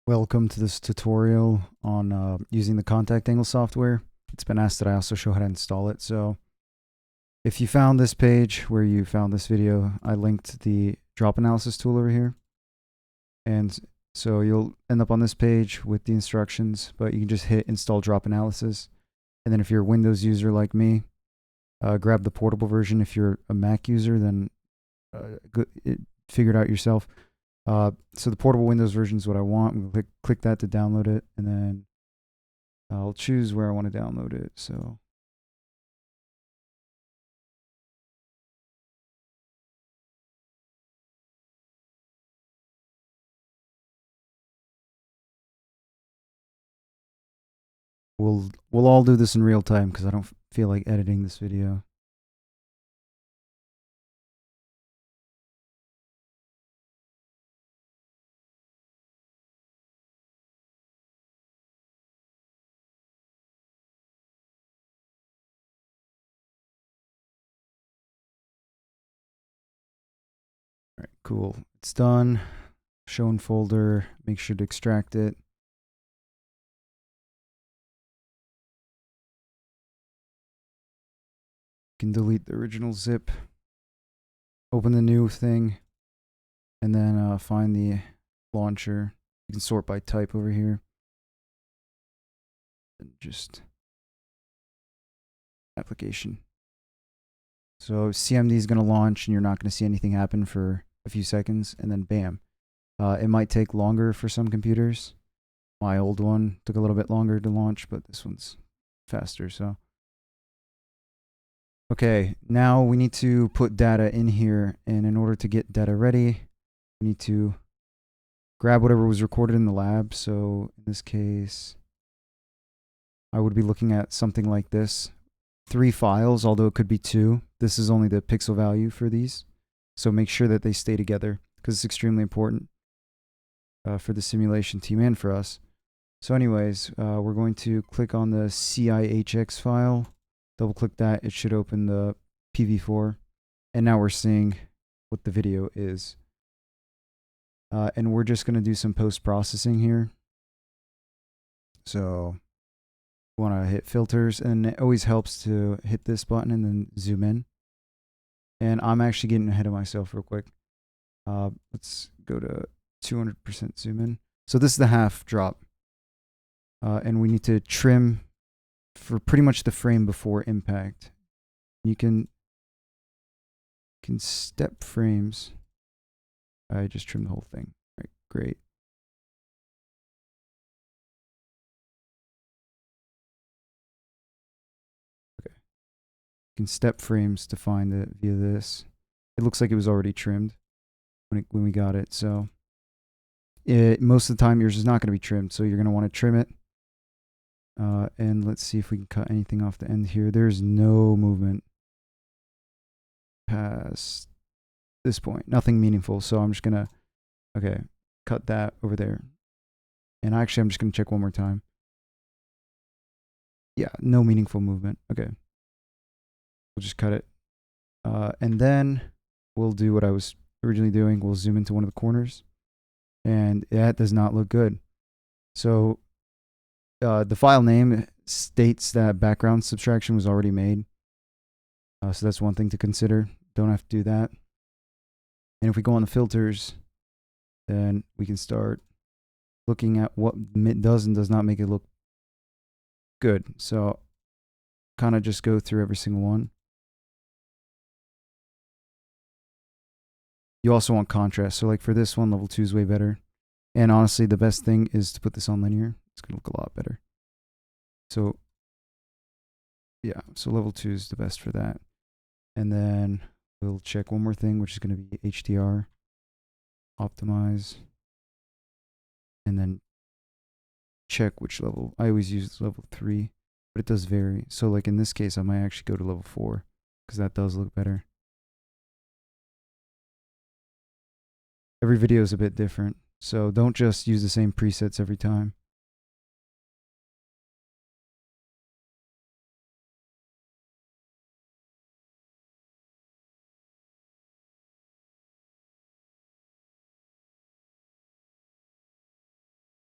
Welcome to this tutorial on using the contact angle software. It's been asked that I also show how to install it. So if you found this page where you found this video, I linked the drop analysis tool over here. And so you'll end up on this page with the instructions, but you can just hit install drop analysis. And then if you're a Windows user like me, grab the portable version. If you're a Mac user, then figure it out yourself. So the portable Windows version is what I want. I'm going to click that to download it, and then I'll choose where I want to download it. So we'll all do this in real time because I don't feel like editing this video. All right, cool. It's done. Show in folder. Make sure to extract it. You can delete the original zip. Open the new thing, and then find the launcher. You can sort by type over here. And just application. So CMD is going to launch, and you're not going to see anything happen for a few seconds, and then bam. It might take longer for some computers. My old one took a little bit longer to launch, but this one's faster. So, okay, now we need to put data in here, and in order to get data ready, we need to grab whatever was recorded in the lab. So in this case, I would be looking at something like this. 3 files, although it could be 2. This is only the pixel value for these. So make sure that they stay together because it's extremely important for the simulation team and for us. So anyways, we're going to click on the CIHX file, double click that, it should open the PV4, and now we're seeing what the video is. And we're just going to do some post-processing here. So we want to hit filters, and it always helps to hit this button and then zoom in. And I'm actually getting ahead of myself real quick. Let's go to 200% zoom in. So this is the half drop. And we need to trim for pretty much the frame before impact. You can step frames. I just trimmed the whole thing. All right, great. Okay. You can step frames to find it via this. It looks like it was already trimmed when we got it. So most of the time yours is not going to be trimmed. So you're going to want to trim it. And let's see if we can cut anything off the end here. There's no movement past this point. Nothing meaningful. So I'm just going to, okay, cut that over there. And actually, I'm just going to check one more time. Yeah, no meaningful movement. Okay. We'll just cut it. And then we'll do what I was originally doing. We'll zoom into one of the corners. And that does not look good. So the file name states that background subtraction was already made. So that's one thing to consider. Don't have to do that. And if we go on the filters, then we can start looking at what does and does not make it look good. So kind of just go through every single one. You also want contrast. So like for this one, level 2 is way better. And honestly, the best thing is to put this on linear. It's going to look a lot better. So yeah, so level 2 is the best for that. And then we'll check one more thing, which is going to be HDR, optimize, and then check which level. I always use level 3, but it does vary. So like in this case, I might actually go to level 4 because that does look better. Every video is a bit different, so don't just use the same presets every time.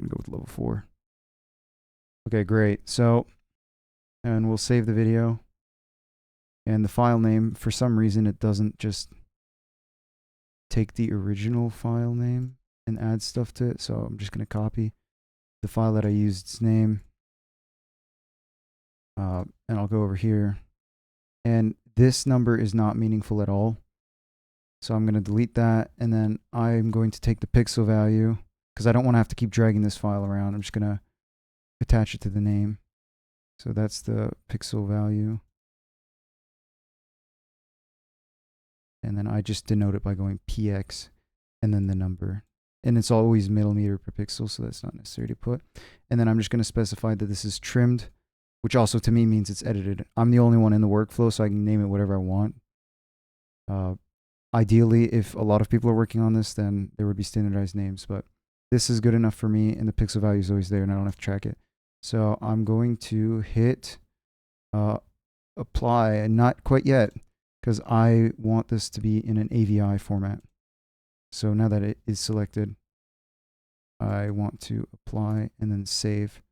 I'm gonna go with level 4. Okay, great. So, and we'll save the video. And the file name, for some reason, it doesn't just take the original file name and add stuff to it. So I'm just gonna copy the file that I used, its name. And I'll go over here. And this number is not meaningful at all. So I'm going to delete that. And then I'm going to take the pixel value because I don't want to have to keep dragging this file around. I'm just going to attach it to the name. So that's the pixel value. And then I just denote it by going px and then the number. And it's always millimeter per pixel, so that's not necessary to put. And then I'm just going to specify that this is trimmed, which also to me means it's edited. I'm the only one in the workflow, so I can name it whatever I want. Ideally, if a lot of people are working on this, then there would be standardized names, but this is good enough for me, and the pixel value is always there, and I don't have to track it. So I'm going to hit apply, and not quite yet, because I want this to be in an AVI format. So now that it is selected, I want to apply and then save.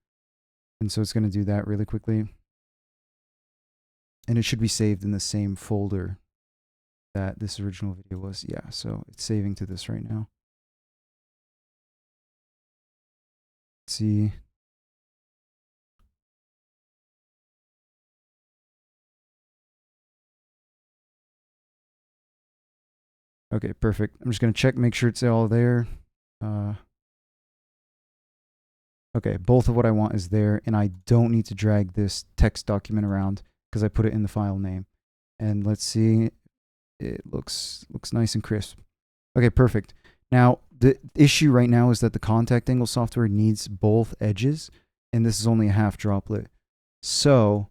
And so it's going to do that really quickly. And it should be saved in the same folder that this original video was. Yeah, so it's saving to this right now. Let's see. Okay, perfect. I'm just going to check, make sure it's all there. Okay, both of what I want is there, and I don't need to drag this text document around because I put it in the file name. And let's see, it looks nice and crisp. Okay, perfect. Now, the issue right now is that the contact angle software needs both edges, and this is only a half droplet. So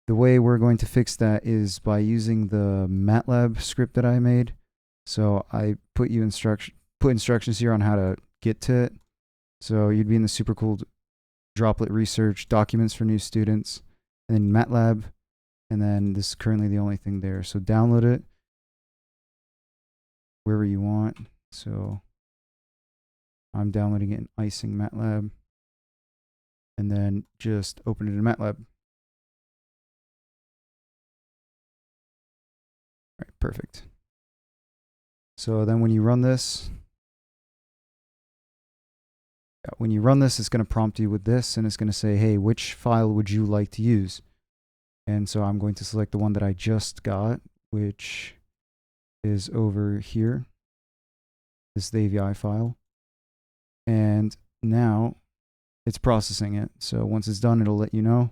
the way we're going to fix that is by using the Matlab script that I made. So I put instructions here on how to get to it. So you'd be in the super cool droplet research, documents for new students, and then Matlab, and then this is currently the only thing there. So download it wherever you want. So I'm downloading it in Icing Matlab, and then just open it in Matlab. All right, perfect. So then when you run this, it's going to prompt you with this, and it's going to say, hey, which file would you like to use? And so I'm going to select the one that I just got, which is over here. This is the AVI file. And now it's processing it. So once it's done, it'll let you know.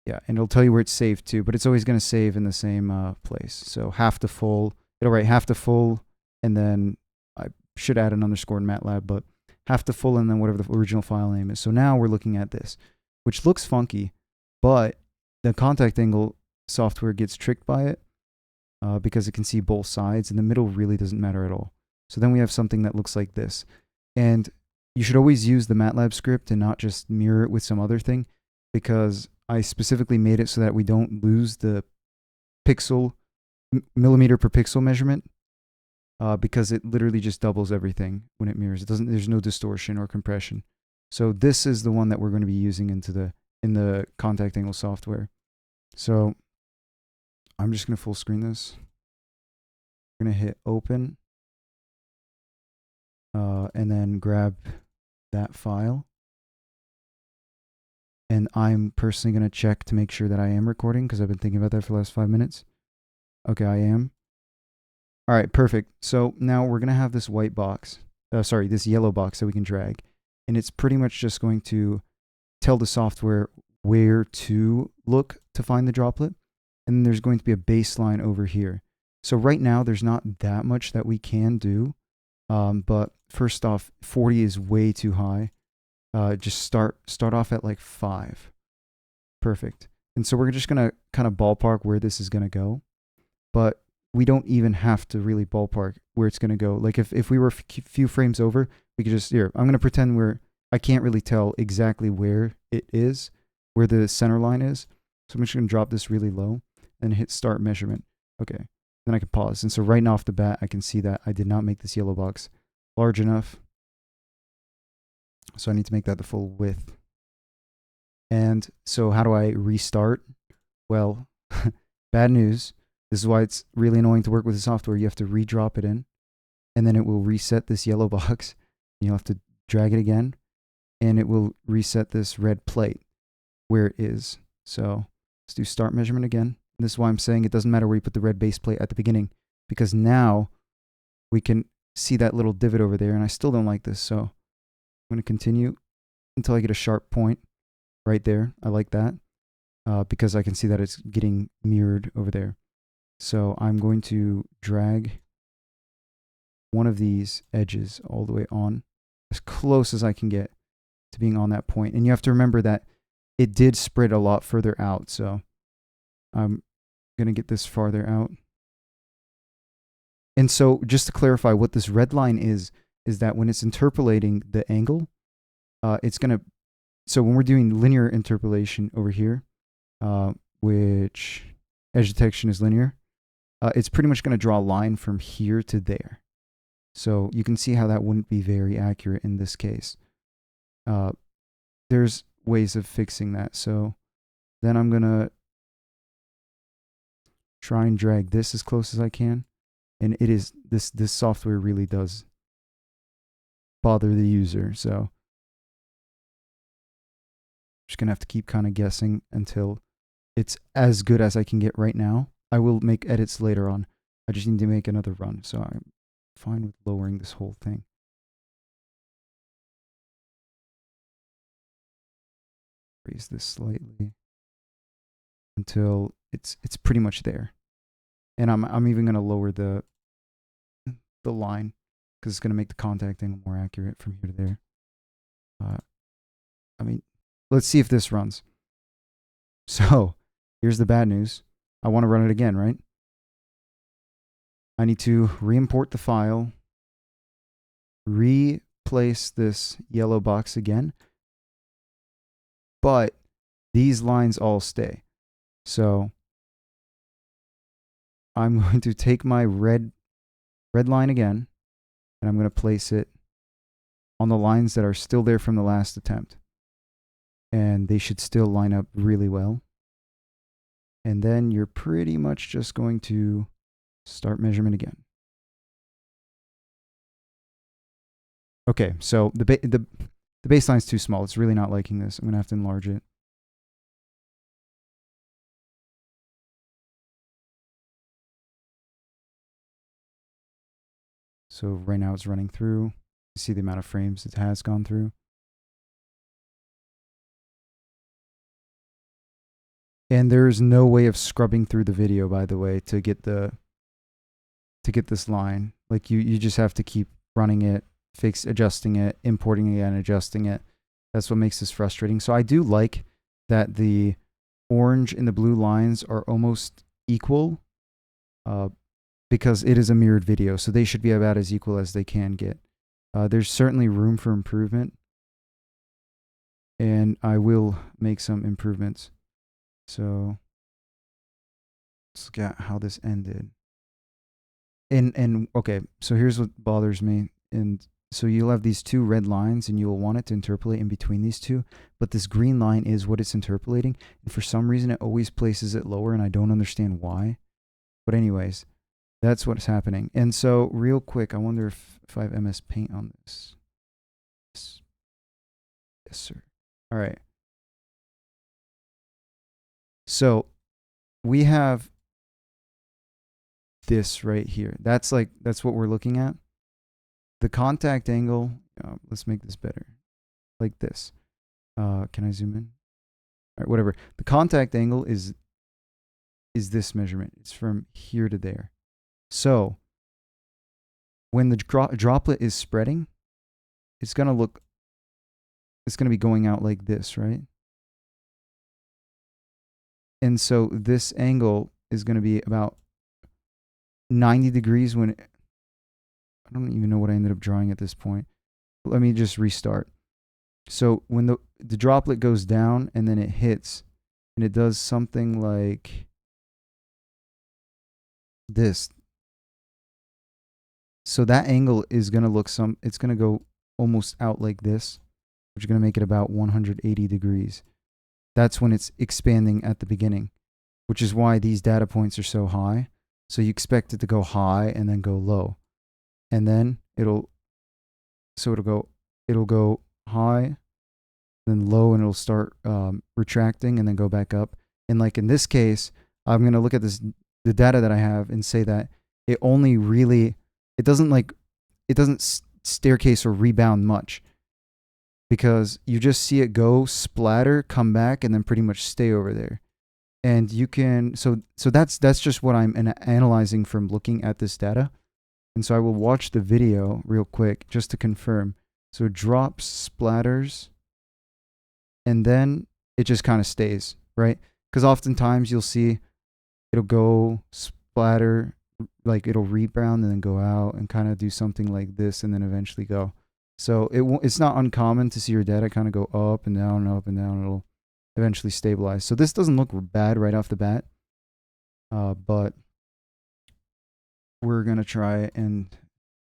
Yeah, and it'll tell you where it's saved to, but it's always going to save in the same place. So half to full, it'll write half to full, and then I should add an underscore in MATLAB, but half to full and then whatever the original file name is. So now we're looking at this, which looks funky, but the contact angle software gets tricked by it because it can see both sides, and the middle really doesn't matter at all. So then we have something that looks like this. And you should always use the MATLAB script and not just mirror it with some other thing, because I specifically made it so that we don't lose the pixel, millimeter per pixel measurement. Because it literally just doubles everything when it mirrors. There's no distortion or compression. So this is the one that we're going to be using in the contact angle software. So I'm just going to full screen this. I'm going to hit open, and then grab that file. And I'm personally going to check to make sure that I am recording, because I've been thinking about that for the last 5 minutes. Okay, I am. All right, perfect. So now we're going to have this white box, this yellow box that we can drag. And it's pretty much just going to tell the software where to look to find the droplet. And then there's going to be a baseline over here. So right now, there's not that much that we can do. But first off, 40 is way too high. Just start off at like 5. Perfect. And so we're just going to kind of ballpark where this is going to go. But we don't even have to really ballpark where it's going to go. Like if we were a few frames over, we could just, here, I'm going to pretend I can't really tell exactly where it is, where the center line is. So I'm just going to drop this really low and hit start measurement. Okay. Then I can pause. And so right now off the bat, I can see that I did not make this yellow box large enough. So I need to make that the full width. And so how do I restart? Well, bad news. This is why it's really annoying to work with the software. You have to redrop it in, and then it will reset this yellow box. You'll have to drag it again, and it will reset this red plate where it is. So let's do start measurement again. And this is why I'm saying it doesn't matter where you put the red base plate at the beginning, because now we can see that little divot over there, and I still don't like this. So I'm going to continue until I get a sharp point right there. I like that because I can see that it's getting mirrored over there. So I'm going to drag one of these edges all the way on as close as I can get to being on that point. And you have to remember that it did spread a lot further out. So I'm going to get this farther out. And so just to clarify, what this red line is that when it's interpolating the angle, it's going to, so when we're doing linear interpolation over here, which edge detection is linear, it's pretty much going to draw a line from here to there. So you can see how that wouldn't be very accurate in this case. There's ways of fixing that. So then I'm going to try and drag this as close as I can. And it is, this software really does bother the user. So I'm just going to have to keep kind of guessing until it's as good as I can get right now. I will make edits later on. I just need to make another run. So I'm fine with lowering this whole thing. Raise this slightly until it's pretty much there. And I'm even going to lower the line because it's going to make the contact angle more accurate from here to there. I mean, let's see if this runs. So here's the bad news. I want to run it again, right? I need to re-import the file, replace this yellow box again, but these lines all stay. So I'm going to take my red line again, and I'm going to place it on the lines that are still there from the last attempt. And they should still line up really well. And then you're pretty much just going to start measurement again. Okay, so the baseline is too small. It's really not liking this. I'm going to have to enlarge it. So right now it's running through. You see the amount of frames it has gone through. And there's no way of scrubbing through the video, by the way, to get this line. Like you just have to keep running it, adjusting it, importing it, and adjusting it. That's what makes this frustrating. So I do like that the orange and the blue lines are almost equal, because it is a mirrored video, so they should be about as equal as they can get. There's certainly room for improvement, and I will make some improvements. So let's look at how this ended. And okay, so here's what bothers me. And so you'll have these two red lines, and you'll want it to interpolate in between these two, but this green line is what it's interpolating, and for some reason it always places it lower, and I don't understand why. But anyways, that's what's happening. And so real quick, I wonder if I have MS Paint on this. Yes, sir. All right. So we have this right here. That's what we're looking at. The contact angle, let's make this better. Like this. Can I zoom in? All right, whatever. The contact angle is this measurement. It's from here to there. So when the droplet is spreading, it's going to be going out like this, right? And so this angle is going to be about 90 degrees when I don't even know what I ended up drawing at this point. Let me just restart. So when the droplet goes down and then it hits, and it does something like this. So that angle is going to look it's going to go almost out like this. which is going to make it about 180 degrees. That's when it's expanding at the beginning, which is why these data points are so high. So you expect it to go high and then go low. And then it'll go high, then low, and it'll start retracting and then go back up. And like in this case, I'm going to look at the data that I have and say that it only really, it doesn't staircase or rebound much, because you just see it go splatter, come back, and then pretty much stay over there. And you can, so that's just what I'm analyzing from looking at this data. And so I will watch the video real quick just to confirm. So it drops, splatters, and then it just kind of stays, right? Because oftentimes you'll see it'll go splatter, like it'll rebound and then go out and kind of do something like this and then eventually go. So it's not uncommon to see your data kind of go up and down and up and down. It'll eventually stabilize. So this doesn't look bad right off the bat, but we're going to try and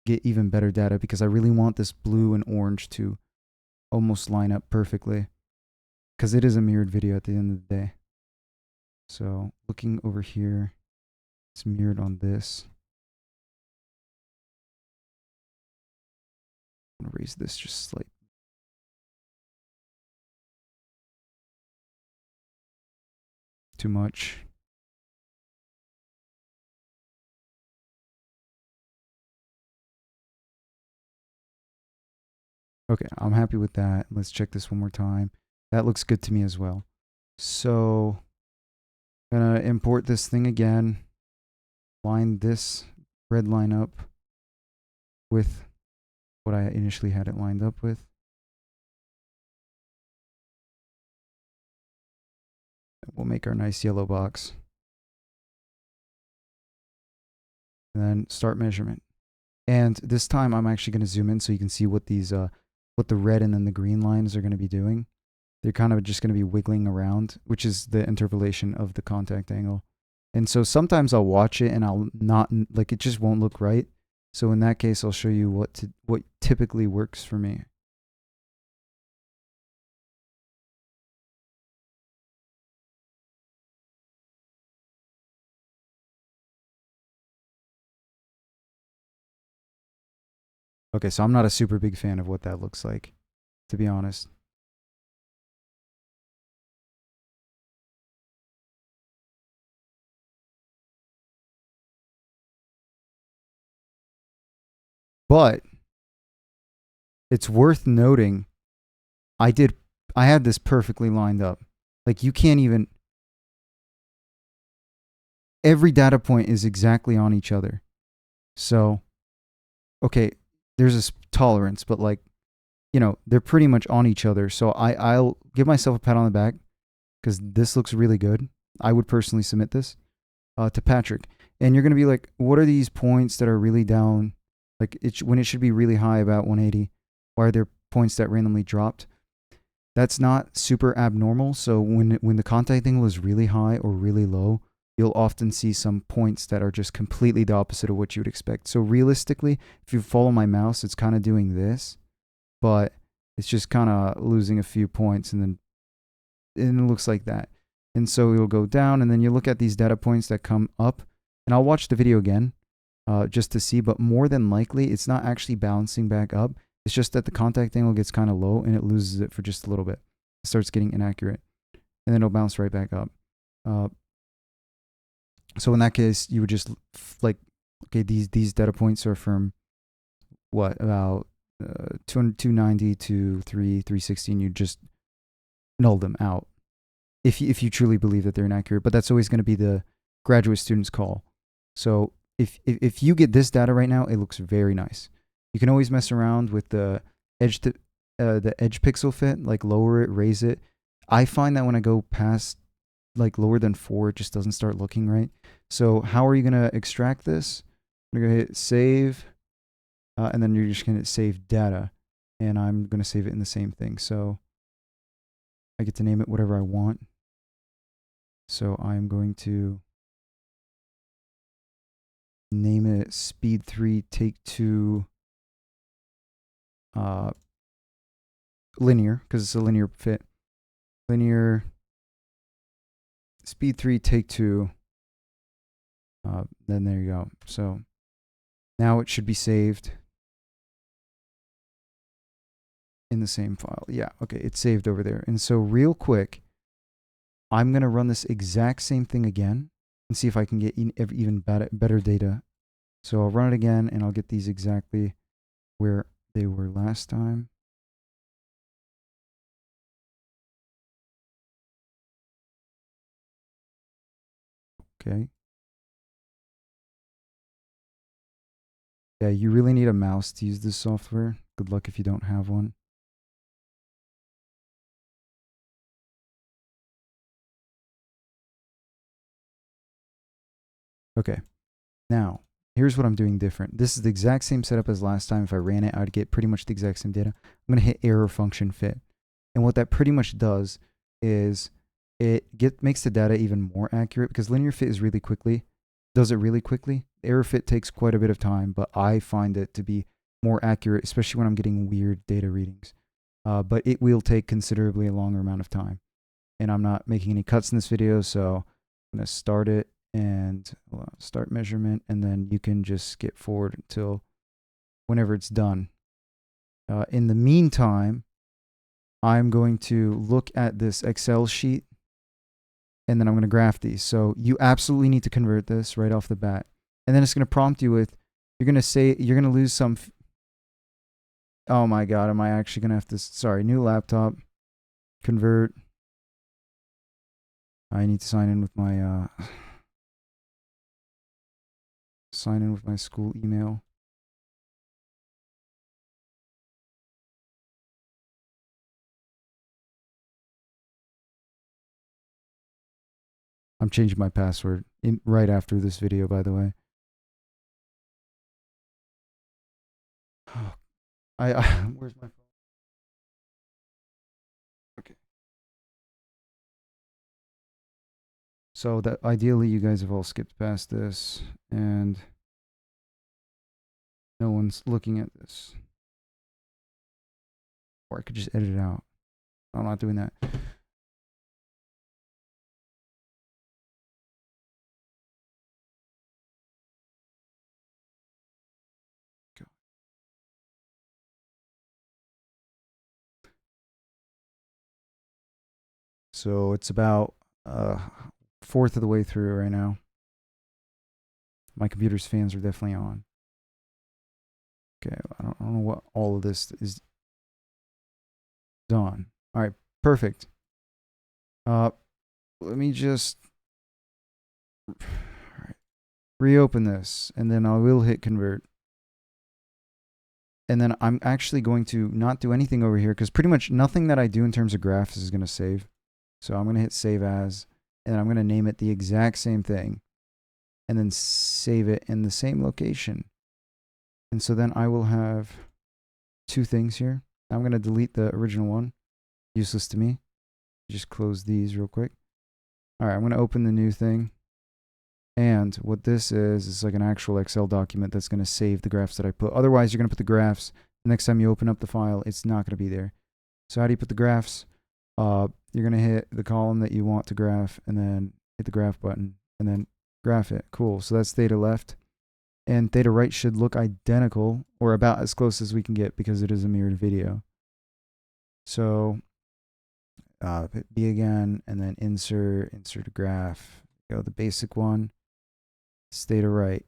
get even better data, because I really want this blue and orange to almost line up perfectly, because it is a mirrored video at the end of the day. So looking over here, it's mirrored on this. I'm going to raise this just slightly. Too much. Okay, I'm happy with that. Let's check this one more time. That looks good to me as well. So I'm going to import this thing again. Line this red line up with what I initially had it lined up with. We'll make our nice yellow box. And then start measurement. And this time I'm actually going to zoom in so you can see what these what the red and then the green lines are going to be doing. They're kind of just going to be wiggling around, which is the interpolation of the contact angle. And so sometimes I'll watch it and I'll not, like, it just won't look right. So in that case, I'll show you what typically works for me. Okay, so I'm not a super big fan of what that looks like, to be honest. But it's worth noting, I had this perfectly lined up. Like, you can't even, every data point is exactly on each other. So, okay, there's this tolerance, but like, you know, they're pretty much on each other. So I'll give myself a pat on the back, because this looks really good. I would personally submit this to Patrick. And you're going to be like, what are these points that are really down? Like, when it should be really high, about 180. Why are there points that randomly dropped? That's not super abnormal. So when the contact angle is really high or really low, you'll often see some points that are just completely the opposite of what you would expect. So realistically, if you follow my mouse, it's kind of doing this, but it's just kind of losing a few points, and it looks like that. And so it'll go down, and then you look at these data points that come up, and I'll watch the video again just to see, but more than likely, it's not actually bouncing back up. It's just that the contact angle gets kind of low, and it loses it for just a little bit. It starts getting inaccurate, and then it'll bounce right back up. So in that case, you would just like, okay, these data points are from what, about 290 to 360, and you just null them out if you truly believe that they're inaccurate. But that's always going to be the graduate student's call. So if you get this data right now, it looks very nice. You can always mess around with the edge pixel fit, like lower it, raise it. I find that when I go past like lower than 4, it just doesn't start looking right. So how are you going to extract this? I'm going to hit save, and then you're just going to save data, and I'm going to save it in the same thing. So I get to name it whatever I want. So I'm going to name it speed 3 take 2 linear, because it's a linear fit. Linear, speed 3, take 2. Then there you go. So now it should be saved in the same file. Yeah, okay, it's saved over there. And so real quick, I'm going to run this exact same thing again and see if I can get even better data. So I'll run it again, and I'll get these exactly where they were last time. Okay. Yeah, you really need a mouse to use this software. Good luck if you don't have one. Okay. Now, here's what I'm doing different. This is the exact same setup as last time. If I ran it, I'd get pretty much the exact same data. I'm going to hit error function fit. And what that pretty much does is it makes the data even more accurate, because linear fit is really quickly, does it really quickly. Error fit takes quite a bit of time, but I find it to be more accurate, especially when I'm getting weird data readings. But it will take considerably a longer amount of time. And I'm not making any cuts in this video, so I'm going to start it and start measurement, and then you can just skip forward until whenever it's done. In the meantime, I'm going to look at this Excel sheet, and then I'm going to graph these. So you absolutely need to convert this right off the bat. And then it's going to prompt you with, you're going to say, you're going to lose some. Oh my God, am I actually going to have to, sorry, new laptop, convert. I need to sign in with my, school email. I'm changing my password right after this video, by the way. Oh, where's my phone? Okay. So that ideally you guys have all skipped past this, and no one's looking at this. Or I could just edit it out. I'm not doing that. So it's about fourth of the way through right now. My computer's fans are definitely on. Okay, I don't know what all of this is on. All right, perfect. Let me just reopen this, and then I will hit convert. And then I'm actually going to not do anything over here, because pretty much nothing that I do in terms of graphs is going to save. So I'm going to hit save as, and I'm going to name it the exact same thing, and then save it in the same location. And so then I will have two things here. I'm going to delete the original one. Useless to me. Just close these real quick. All right, I'm going to open the new thing. And what this is like an actual Excel document that's going to save the graphs that I put. Otherwise, you're going to put the graphs. The next time you open up the file, it's not going to be there. So how do you put the graphs? You're going to hit the column that you want to graph, and then hit the graph button, and then graph it. Cool. So that's theta left. And theta right should look identical, or about as close as we can get, because it is a mirrored video. So hit B again, and then insert a graph. Go the basic one. Theta right.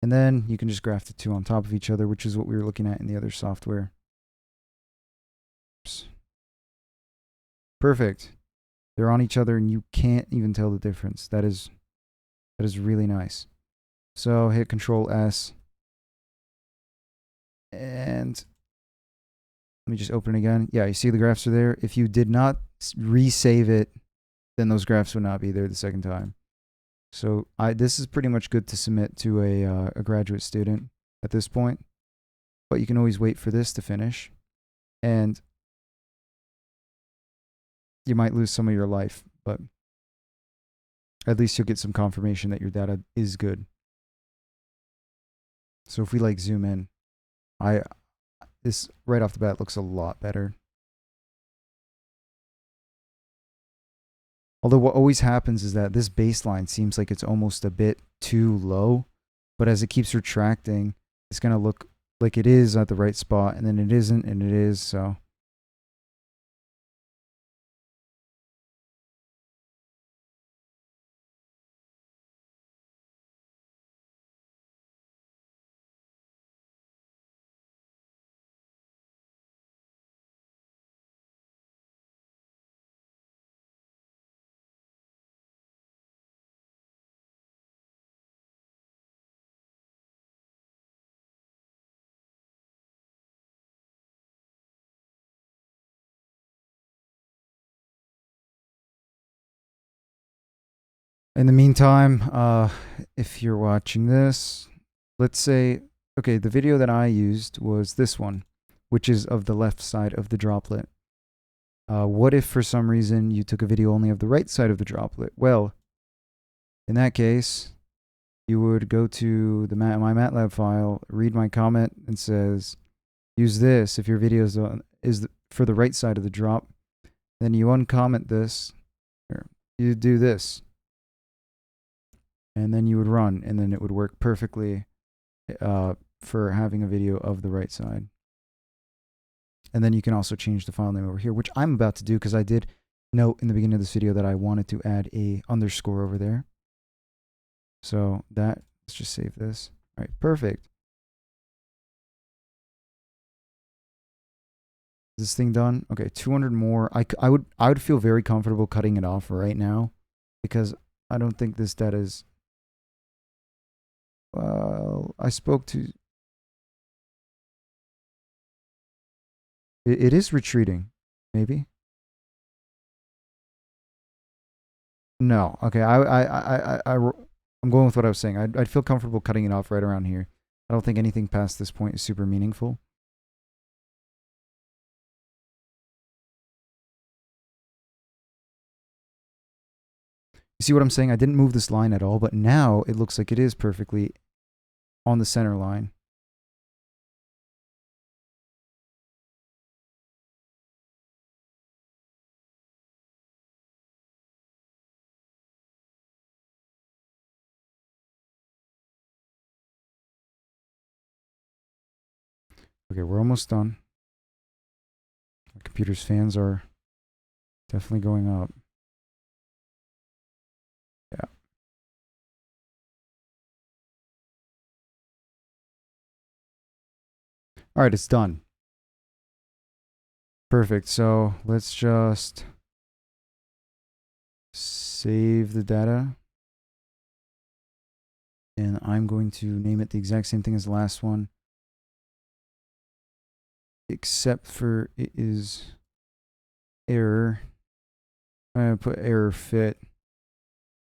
And then you can just graph the two on top of each other, which is what we were looking at in the other software. Oops. Perfect. They're on each other, and you can't even tell the difference. That is really nice. So hit Control S, and let me just open it again. Yeah, you see the graphs are there. If you did not resave it, then those graphs would not be there the second time. So this is pretty much good to submit to a graduate student at this point, but you can always wait for this to finish, and you might lose some of your life, but at least you'll get some confirmation that your data is good. So if we like zoom in, this right off the bat looks a lot better. Although what always happens is that this baseline seems like it's almost a bit too low, but as it keeps retracting, it's going to look like it is at the right spot, and then it isn't, and it is, so. In the meantime, if you're watching this, let's say, okay, the video that I used was this one, which is of the left side of the droplet. What if for some reason you took a video only of the right side of the droplet? Well, in that case, you would go to the my Matlab file, read my comment, and says, use this if your video is for the right side of the drop. Then you uncomment this, or you do this, and then you would run, and then it would work perfectly for having a video of the right side. And then you can also change the file name over here, which I'm about to do because I did note in the beginning of this video that I wanted to add a underscore over there. So that, let's just save this. All right, perfect. Is this thing done? Okay, 200 more. I would feel very comfortable cutting it off right now because I don't think this data is. Well, I spoke to. It is retreating, maybe. No, okay. I'm going with what I was saying. I'd feel comfortable cutting it off right around here. I don't think anything past this point is super meaningful. You see what I'm saying? I didn't move this line at all, but now it looks like it is perfectly on the center line. Okay, we're almost done. My computer's fans are definitely going up. Yeah. All right, it's done. Perfect. So let's just save the data. And I'm going to name it the exact same thing as the last one. Except for it is error. I'm going to put error fit.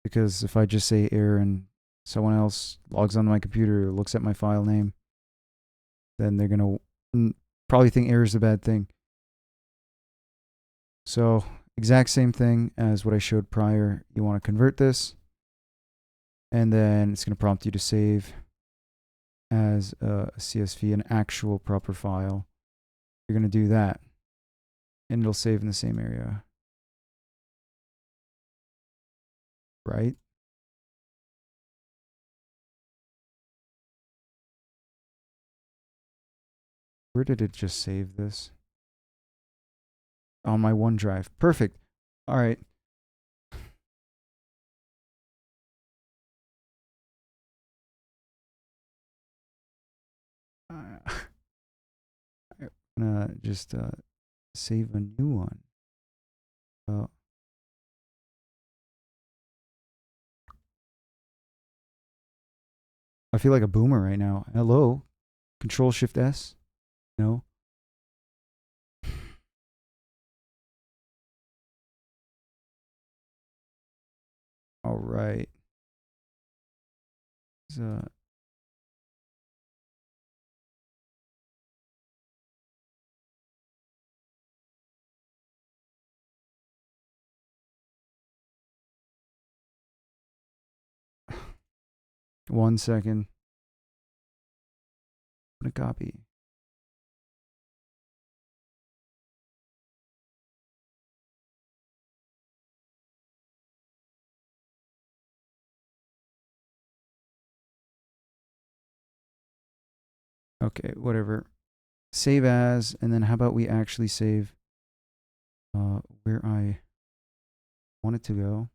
Because if I just say error and someone else logs onto my computer or looks at my file name, then they're going to probably think error is a bad thing. So exact same thing as what I showed prior. You want to convert this. And then it's going to prompt you to save as a CSV, an actual proper file. You're going to do that. And it'll save in the same area. Right? Where did it just save this? On my OneDrive. Perfect. All right. I'm gonna just save a new one. I feel like a boomer right now. Hello? Control Shift S? No? All right. 1 second. I'm gonna copy. okay, whatever. Save as, and then how about we actually save where I want it to go.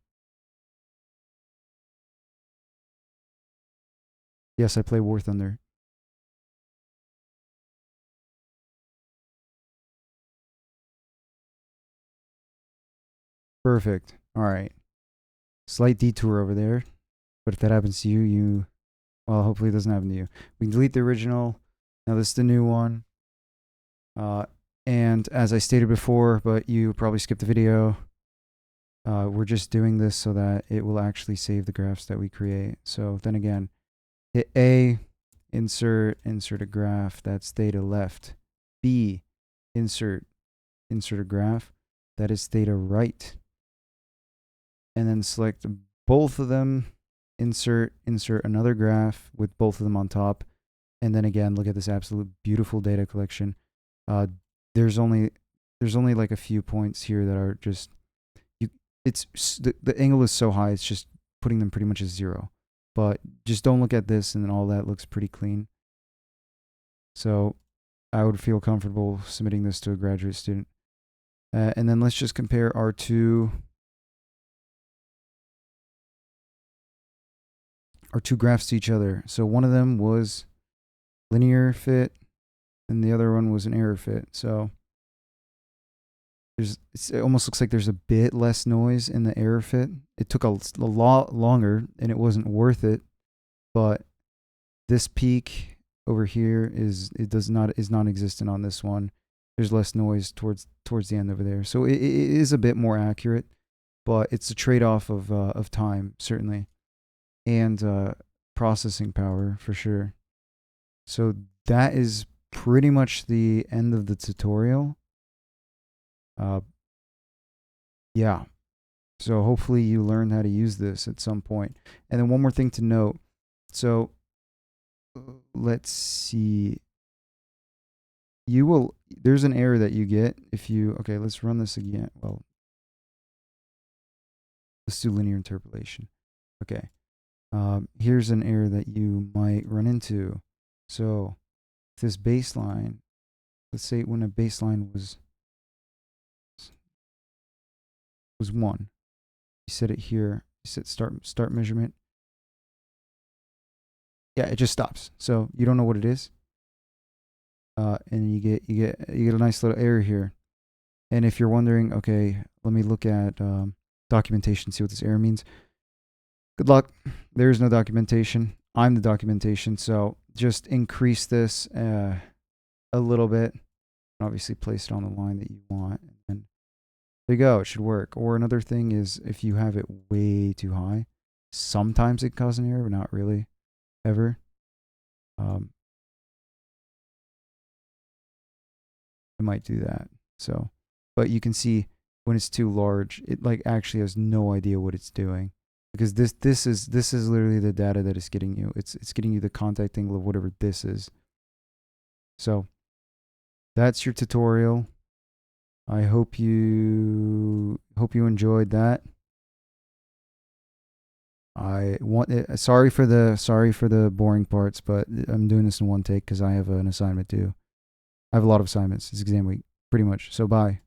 Yes, I play War Thunder. Perfect. All right. Slight detour over there. But if that happens to you, well, hopefully it doesn't happen to you. We can delete the original. Now this is the new one. And as I stated before, but you probably skipped the video, we're just doing this so that it will actually save the graphs that we create. So then again, hit A, insert a graph, that's theta left. B, insert a graph, that is theta right. And then select both of them, insert another graph with both of them on top. And then again, look at this absolute beautiful data collection. There's only like a few points here that are just, the angle is so high, it's just putting them pretty much as 0. But just don't look at this, and then all that looks pretty clean. So I would feel comfortable submitting this to a graduate student. And then let's just compare our two graphs to each other. So one of them was linear fit, and the other one was an error fit. So it almost looks like there's a bit less noise in the error fit. It took a lot longer, and it wasn't worth it. But this peak over here is non-existent on this one. There's less noise towards the end over there. So it is a bit more accurate, but it's a trade-off of time, certainly, and processing power for sure. So that is pretty much the end of the tutorial. Yeah. So hopefully you learned how to use this at some point. And then one more thing to note. So let's see. There's an error that you get if you, okay, let's run this again. Well, let's do linear interpolation. Okay. Here's an error that you might run into. So this baseline, let's say when a baseline was 1, you set it here, you set start measurement. Yeah, it just stops. So you don't know what it is. And you get a nice little error here. And if you're wondering, okay, let me look at documentation, see what this error means. Good luck. There is no documentation. I'm the documentation. So just increase this a little bit. Obviously place it on the line that you want. And there you go. It should work. Or another thing is if you have it way too high, sometimes it causes an error, but not really, ever. It might do that. So, but you can see when it's too large, it like actually has no idea what it's doing, because this is literally the data that it's getting you. It's getting you the contact angle of whatever this is. So that's your tutorial. I hope you enjoyed that. Sorry for the boring parts, but I'm doing this in one take because I have an assignment due. I have a lot of assignments. It's exam week, pretty much. So bye.